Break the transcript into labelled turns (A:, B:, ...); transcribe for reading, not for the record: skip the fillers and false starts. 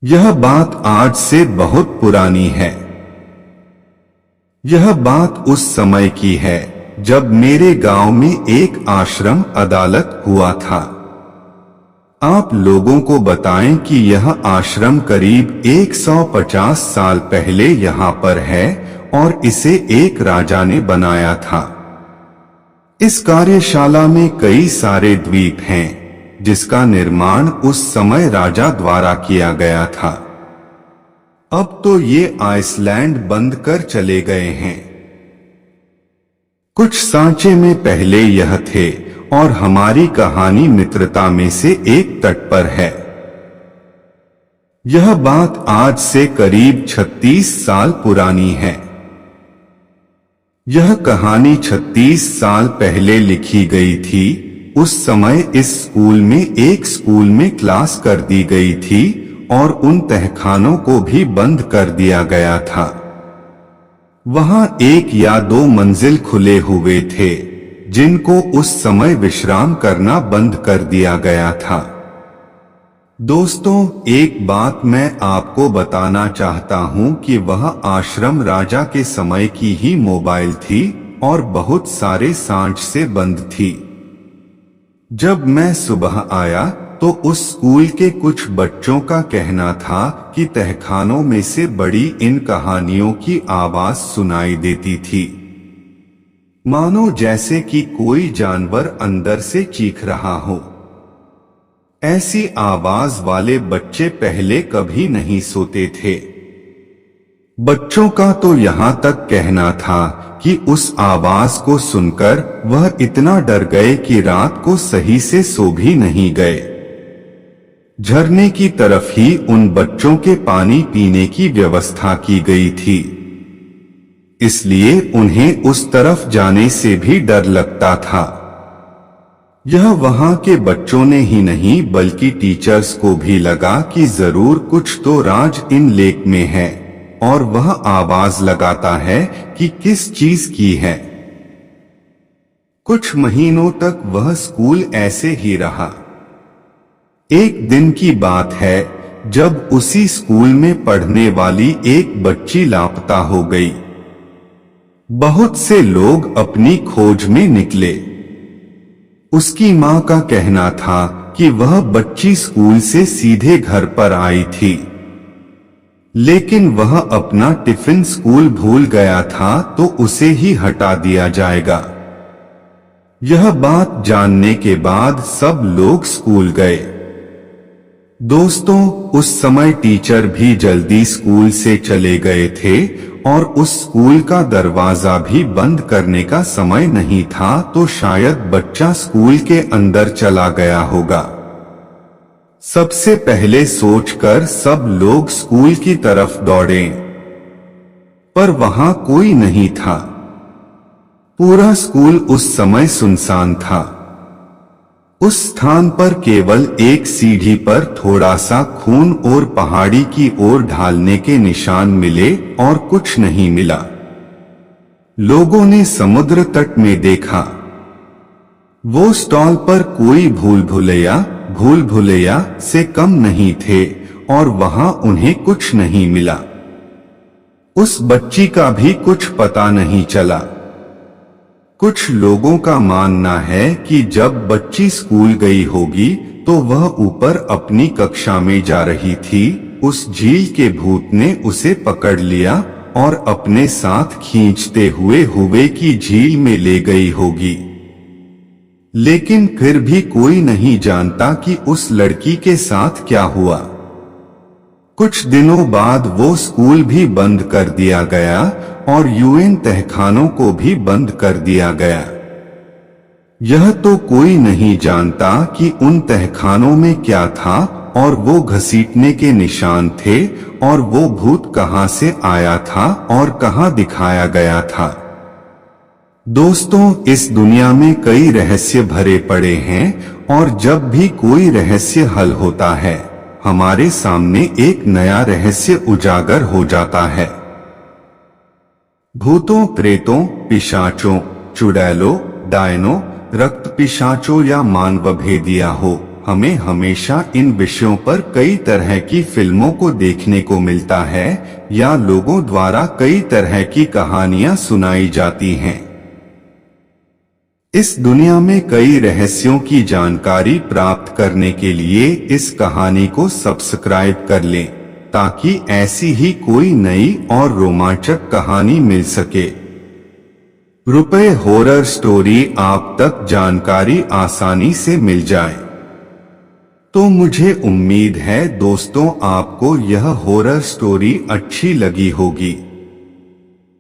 A: यह बात आज से बहुत पुरानी है। यह बात उस समय की है जब मेरे गांव में एक आश्रम अदालत हुआ था। आप लोगों को बताएं कि यह आश्रम करीब 150 साल पहले यहाँ पर है और इसे एक राजा ने बनाया था। इस कार्यशाला में कई सारे द्वीप हैं जिसका निर्माण उस समय राजा द्वारा किया गया था। अब तो ये आइसलैंड बंद कर चले गए हैं। कुछ सांचे में पहले यह थे और हमारी कहानी मित्रता में से एक तट पर है। यह बात आज से करीब 36 साल पुरानी है। यह कहानी 36 साल पहले लिखी गई थी। उस समय इस स्कूल में क्लास कर दी गई थी और उन तहखानों को भी बंद कर दिया गया था। वहां 1 या 2 मंजिल खुले हुए थे जिनको उस समय विश्राम करना बंद कर दिया गया था। दोस्तों, एक बात मैं आपको बताना चाहता हूं कि वह आश्रम राजा के समय की ही मोबाइल थी और बहुत सारे सांच से बंद थी। जब मैं सुबह आया तो उस स्कूल के कुछ बच्चों का कहना था कि तहखानों में से बड़ी इन कहानियों की आवाज सुनाई देती थी, मानो जैसे कि कोई जानवर अंदर से चीख रहा हो। ऐसी आवाज वाले बच्चे पहले कभी नहीं सोते थे। बच्चों का तो यहाँ तक कहना था कि उस आवाज को सुनकर वह इतना डर गए कि रात को सही से सो भी नहीं गए। झरने की तरफ ही उन बच्चों के पानी पीने की व्यवस्था की गई थी, इसलिए उन्हें उस तरफ जाने से भी डर लगता था। यह वहां के बच्चों ने ही नहीं बल्कि टीचर्स को भी लगा कि जरूर कुछ तो राज इन लेक में है और वह आवाज लगाता है कि किस चीज की है। कुछ महीनों तक वह स्कूल ऐसे ही रहा। एक दिन की बात है जब उसी स्कूल में पढ़ने वाली एक बच्ची लापता हो गई। बहुत से लोग अपनी खोज में निकले। उसकी मां का कहना था कि वह बच्ची स्कूल से सीधे घर पर आई थी, लेकिन वह अपना टिफिन स्कूल भूल गया था तो उसे ही हटा दिया जाएगा। यह बात जानने के बाद सब लोग स्कूल गए। दोस्तों, उस समय टीचर भी जल्दी स्कूल से चले गए थे और उस स्कूल का दरवाजा भी बंद करने का समय नहीं था, तो शायद बच्चा स्कूल के अंदर चला गया होगा। सबसे पहले सोचकर सब लोग स्कूल की तरफ दौड़े, पर वहां कोई नहीं था। पूरा स्कूल उस समय सुनसान था। उस स्थान पर केवल एक सीढ़ी पर थोड़ा सा खून और पहाड़ी की ओर ढालने के निशान मिले और कुछ नहीं मिला। लोगों ने समुद्र तट में देखा। वो स्टॉल पर कोई भूल भुलैया से कम नहीं थे और वहां उन्हें कुछ नहीं मिला। उस बच्ची का भी कुछ पता नहीं चला। कुछ लोगों का मानना है कि जब बच्ची स्कूल गई होगी तो वह ऊपर अपनी कक्षा में जा रही थी। उस झील के भूत ने उसे पकड़ लिया और अपने साथ खींचते हुए की झील में ले गई होगी। लेकिन फिर भी कोई नहीं जानता कि उस लड़की के साथ क्या हुआ। कुछ दिनों बाद वो स्कूल भी बंद कर दिया गया और यूएन तहखानों को भी बंद कर दिया गया। यह तो कोई नहीं जानता कि उन तहखानों में क्या था और वो घसीटने के निशान थे और वो भूत कहां से आया था और कहां दिखाया गया था। दोस्तों, इस दुनिया में कई रहस्य भरे पड़े हैं और जब भी कोई रहस्य हल होता है हमारे सामने एक नया रहस्य उजागर हो जाता है। भूतों, प्रेतों, पिशाचों, चुड़ैलों, डायनों, रक्त पिशाचों या मानव भेदिया हो, हमें हमेशा इन विषयों पर कई तरह की फिल्मों को देखने को मिलता है या लोगों द्वारा कई तरह की कहानियां सुनाई जाती हैं। इस दुनिया में कई रहस्यों की जानकारी प्राप्त करने के लिए इस कहानी को सब्सक्राइब कर लें, ताकि ऐसी ही कोई नई और रोमांचक कहानी मिल सके। रुपए हॉरर स्टोरी आप तक जानकारी आसानी से मिल जाए। तो मुझे उम्मीद है दोस्तों आपको यह हॉरर स्टोरी अच्छी लगी होगी।